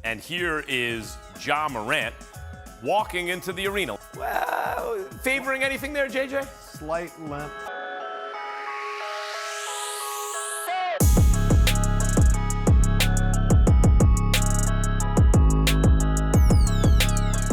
And here is Ja Morant walking into the arena. Well, favoring anything there, JJ? Slight limp.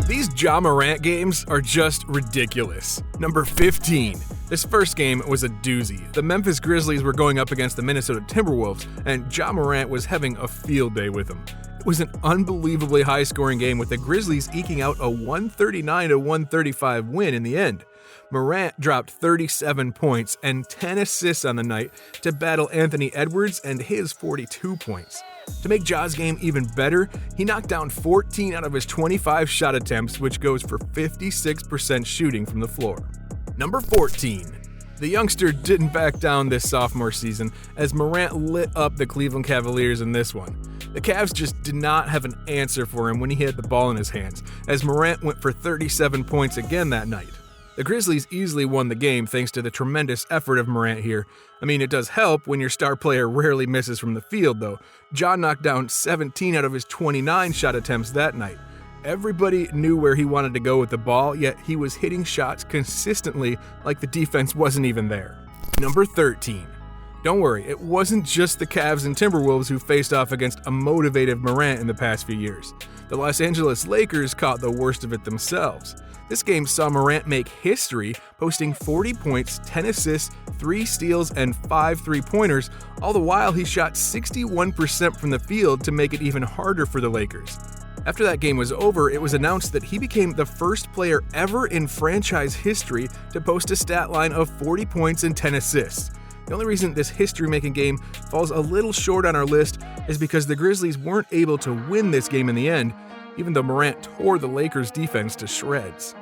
These Ja Morant games are just ridiculous. Number 15. This first game was a doozy. The Memphis Grizzlies were going up against the Minnesota Timberwolves, and Ja Morant was having a field day with them. It was an unbelievably high-scoring game with the Grizzlies eking out a 139-135 win in the end. Morant dropped 37 points and 10 assists on the night to battle Anthony Edwards and his 42 points. To make Ja's game even better, he knocked down 14 out of his 25 shot attempts, which goes for 56% shooting from the floor. Number 14. The youngster didn't back down this sophomore season as Morant lit up the Cleveland Cavaliers in this one. The Cavs just did not have an answer for him when he had the ball in his hands, as Morant went for 37 points again that night. The Grizzlies easily won the game thanks to the tremendous effort of Morant here. I mean, it does help when your star player rarely misses from the field, though. Ja knocked down 17 out of his 29 shot attempts that night. Everybody knew where he wanted to go with the ball, yet he was hitting shots consistently like the defense wasn't even there. Number 13. Don't worry, it wasn't just the Cavs and Timberwolves who faced off against a motivated Morant in the past few years. The Los Angeles Lakers caught the worst of it themselves. This game saw Morant make history, posting 40 points, 10 assists, 3 steals, and 5 three-pointers, all the while he shot 61% from the field to make it even harder for the Lakers. After that game was over, it was announced that he became the first player ever in franchise history to post a stat line of 40 points and 10 assists. The only reason this history-making game falls a little short on our list is because the Grizzlies weren't able to win this game in the end, even though Morant tore the Lakers' defense to shreds.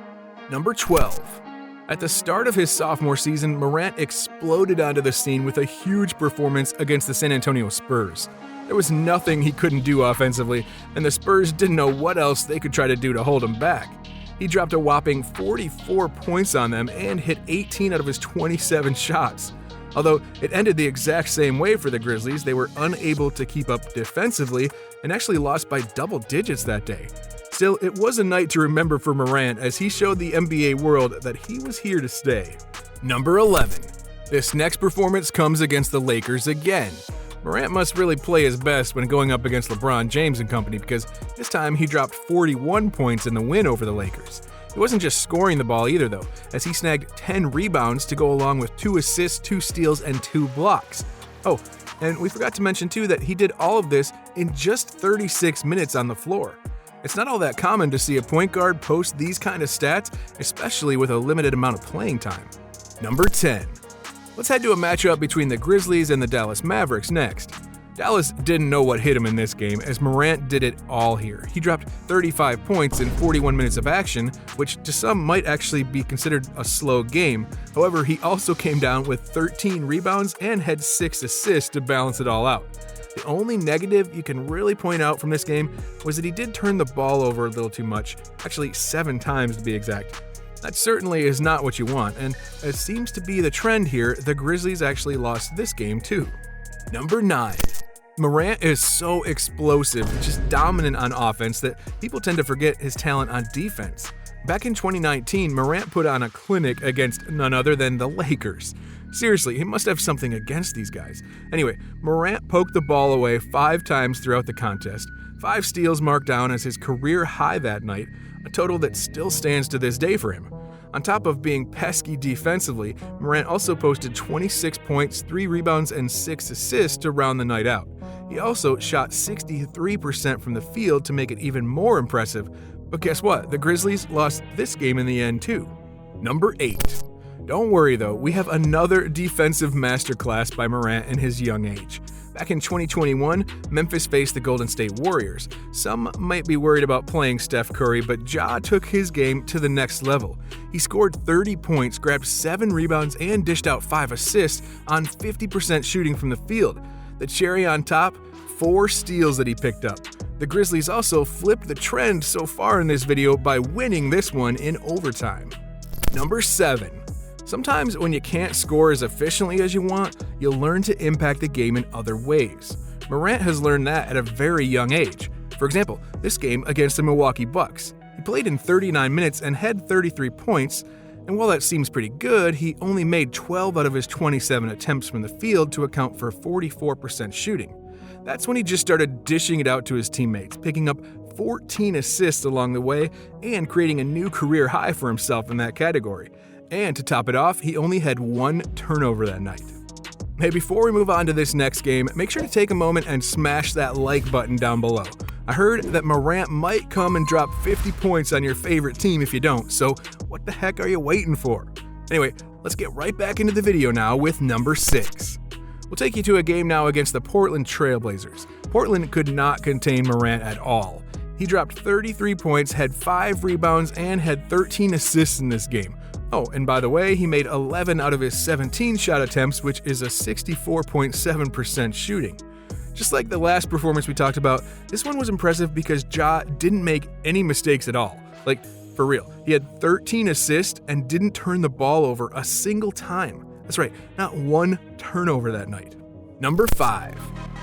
Number 12. At the start of his sophomore season, Morant exploded onto the scene with a huge performance against the San Antonio Spurs. There was nothing he couldn't do offensively, and the Spurs didn't know what else they could try to do to hold him back. He dropped a whopping 44 points on them and hit 18 out of his 27 shots. Although it ended the exact same way for the Grizzlies, they were unable to keep up defensively and actually lost by double digits that day. Still, it was a night to remember for Morant as he showed the NBA world that he was here to stay. Number 11. This next performance comes against the Lakers again. Morant must really play his best when going up against LeBron James and company because this time he dropped 41 points in the win over the Lakers. He wasn't just scoring the ball either though, as he snagged 10 rebounds to go along with 2 assists, 2 steals, and 2 blocks. Oh, and we forgot to mention too that he did all of this in just 36 minutes on the floor. It's not all that common to see a point guard post these kind of stats, especially with a limited amount of playing time. Number 10. Let's head to a matchup between the Grizzlies and the Dallas Mavericks next. Dallas didn't know what hit him in this game, as Morant did it all here. He dropped 35 points in 41 minutes of action, which to some might actually be considered a slow game. However, he also came down with 13 rebounds and had 6 assists to balance it all out. The only negative you can really point out from this game was that he did turn the ball over a little too much, actually 7 times to be exact. That certainly is not what you want, and as seems to be the trend here, the Grizzlies actually lost this game too. Number 9. Morant is so explosive and just dominant on offense that people tend to forget his talent on defense. Back in 2019, Morant put on a clinic against none other than the Lakers. Seriously, he must have something against these guys. Anyway, Morant poked the ball away 5 times throughout the contest, 5 steals marked down as his career high that night, a total that still stands to this day for him. On top of being pesky defensively, Morant also posted 26 points, 3 rebounds, and 6 assists to round the night out. He also shot 63% from the field to make it even more impressive. But guess what? The Grizzlies lost this game in the end too. Number 8. Don't worry though, we have another defensive masterclass by Morant in his young age. Back in 2021, Memphis faced the Golden State Warriors. Some might be worried about playing Steph Curry, but Ja took his game to the next level. He scored 30 points, grabbed 7 rebounds, and dished out 5 assists on 50% shooting from the field. The cherry on top, 4 steals that he picked up. The Grizzlies also flipped the trend so far in this video by winning this one in overtime. Number 7. Sometimes when you can't score as efficiently as you want, you'll learn to impact the game in other ways. Morant has learned that at a very young age. For example, this game against the Milwaukee Bucks. He played in 39 minutes and had 33 points, and while that seems pretty good, he only made 12 out of his 27 attempts from the field to account for 44% shooting. That's when he just started dishing it out to his teammates, picking up 14 assists along the way and creating a new career high for himself in that category. And to top it off, he only had 1 turnover that night. Hey, before we move on to this next game, make sure to take a moment and smash that like button down below. I heard that Morant might come and drop 50 points on your favorite team if you don't, so what the heck are you waiting for? Anyway, let's get right back into the video now with number 6. We'll take you to a game now against the Portland Trail Blazers. Portland could not contain Morant at all. He dropped 33 points, had 5 rebounds, and had 13 assists in this game. Oh, and by the way, he made 11 out of his 17 shot attempts, which is a 64.7% shooting. Just like the last performance we talked about, this one was impressive because Ja didn't make any mistakes at all. Like, for real, he had 13 assists and didn't turn the ball over a single time. That's right, not 1 turnover that night. Number 5.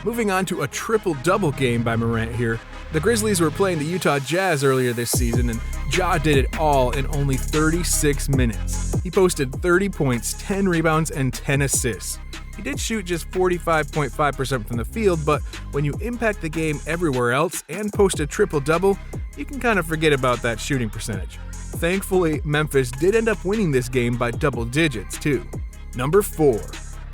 Moving on to a triple-double game by Morant here. The Grizzlies were playing the Utah Jazz earlier this season, and Ja did it all in only 36 minutes. He posted 30 points, 10 rebounds, and 10 assists. He did shoot just 45.5% from the field, but when you impact the game everywhere else and post a triple-double, you can kind of forget about that shooting percentage. Thankfully, Memphis did end up winning this game by double digits, too. Number 4.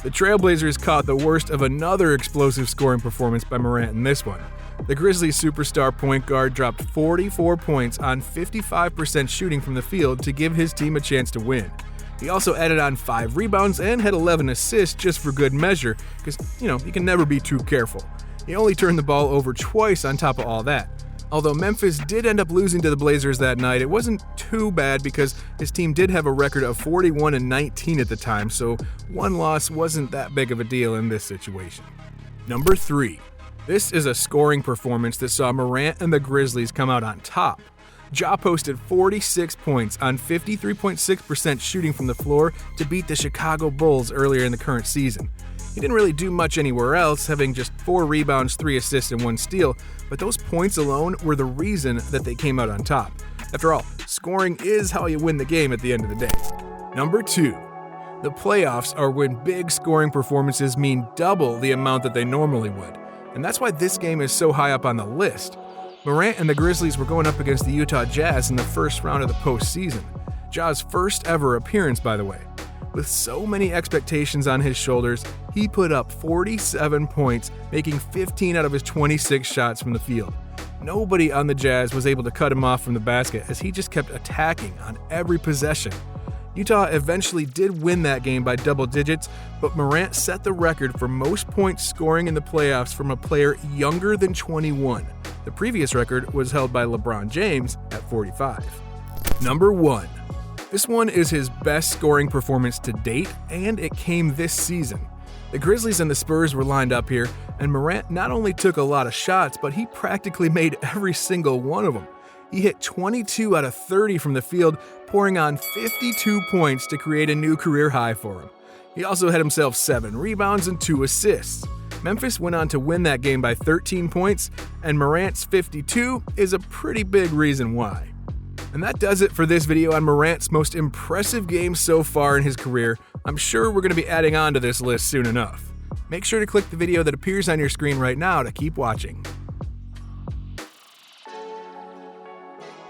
The Trailblazers caught the worst of another explosive scoring performance by Morant in this one. The Grizzlies superstar point guard dropped 44 points on 55% shooting from the field to give his team a chance to win. He also added on 5 rebounds and had 11 assists just for good measure, because, you can never be too careful. He only turned the ball over twice on top of all that. Although Memphis did end up losing to the Blazers that night, it wasn't too bad because his team did have a record of 41-19 at the time, so one loss wasn't that big of a deal in this situation. Number 3. This is a scoring performance that saw Morant and the Grizzlies come out on top. Ja posted 46 points on 53.6% shooting from the floor to beat the Chicago Bulls earlier in the current season. He didn't really do much anywhere else, having just 4 rebounds, 3 assists, and 1 steal, but those points alone were the reason that they came out on top. After all, scoring is how you win the game at the end of the day. Number 2. The playoffs are when big scoring performances mean double the amount that they normally would, and that's why this game is so high up on the list. Morant and the Grizzlies were going up against the Utah Jazz in the first round of the postseason. Ja's first ever appearance, by the way. With so many expectations on his shoulders, he put up 47 points, making 15 out of his 26 shots from the field. Nobody on the Jazz was able to cut him off from the basket as he just kept attacking on every possession. Utah eventually did win that game by double digits, but Morant set the record for most points scoring in the playoffs from a player younger than 21. The previous record was held by LeBron James at 45. Number 1. This one is his best scoring performance to date, and it came this season. The Grizzlies and the Spurs were lined up here, and Morant not only took a lot of shots, but he practically made every single one of them. He hit 22 out of 30 from the field, pouring on 52 points to create a new career high for him. He also had himself 7 rebounds and 2 assists. Memphis went on to win that game by 13 points, and Morant's 52 is a pretty big reason why. And that does it for this video on Morant's most impressive game so far in his career. I'm sure we're going to be adding on to this list soon enough. Make sure to click the video that appears on your screen right now to keep watching.